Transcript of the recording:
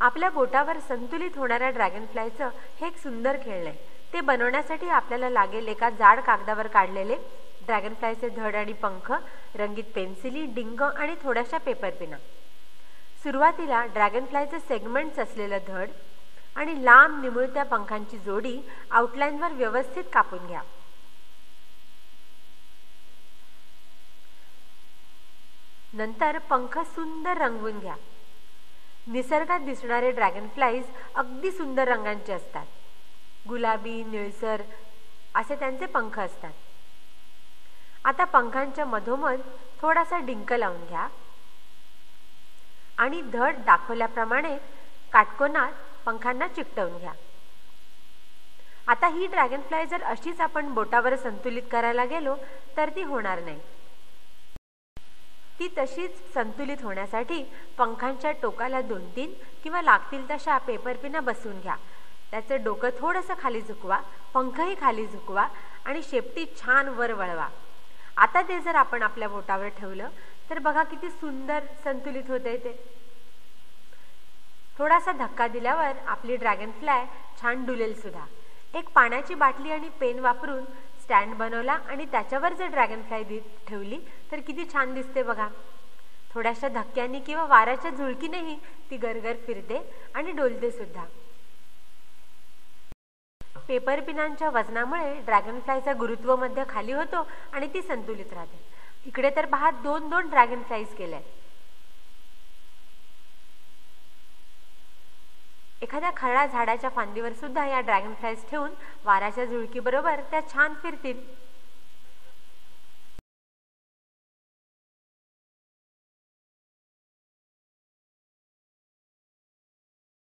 आपल्या बोटावर संतुलित होणाऱ्या ड्रॅगनफ्लायचं हे एक सुंदर खेळणं आहे. ते बनवण्यासाठी आपल्याला लागेल एका जाड कागदावर काढलेले ड्रॅगनफ्लायचे धड आणि पंख, रंगीत पेन्सिली, डिंग आणि थोड्याशा पेपर पिना. सुरुवातीला ड्रॅगनफ्लायचे सेगमेंट्स असलेलं धड आणि लांब निमुळत्या पंखांची जोडी आउटलाईनवर व्यवस्थित कापून घ्या. नंतर पंख सुंदर रंगवून घ्या. निसर्गात दिसणारे ड्रॅगनफ्लाईज अगदी सुंदर रंगांचे असतात. गुलाबी, निळसर असे त्यांचे पंख असतात. आता पंखांच्या मधोमध थोडासा डिंक लावून घ्या आणि धड दाखवल्याप्रमाणे काटकोनात पंखांना चिकटवून घ्या. आता ही ड्रॅगनफ्लाय जर अशीच आपण बोटावर संतुलित करायला गेलो तर ती होणार नाही. ती तशीच संतुलित होण्यासाठी पंखांच्या टोकाला 2-3 किंवा लागतील तशा पेपर पिना बसवून घ्या. त्याचं डोकं थोडंसं खाली झुकवा, पंखही खाली झुकवा आणि शेपटी छान वर वळवा. आता ते जर आपण आपल्या बोटावर ठेवलं तर बघा किती सुंदर संतुलित होते ते. थोडासा धक्का दिल्यावर आपली ड्रॅगनफ्लाय छान डुलेल सुद्धा. एक पाण्याची बाटली आणि पेन वापरून स्टँड बनवला आणि त्याच्यावर जर ड्रॅगनफ्लाय ठेवली तर किती छान दिसते बघा. थोड्याशा धक्क्यांनी किंवा वाऱ्याच्या झुळकीनेही ती गरगर फिरते आणि डोलते सुद्धा. पेपर पिनांच्या वजनामुळे ड्रॅगनफ्लायचा गुरुत्व मध्य खाली होतो आणि ती संतुलित राहते. इकडे तर पहा 2-2 ड्रॅगनफ्लाईज केले. एखाद्या खळा झाडाच्या फांदीवर सुद्धा या ड्रॅगनफ्लाईज ठेवून वाऱ्याच्या झुळकीबरोबर त्या छान फिरतील.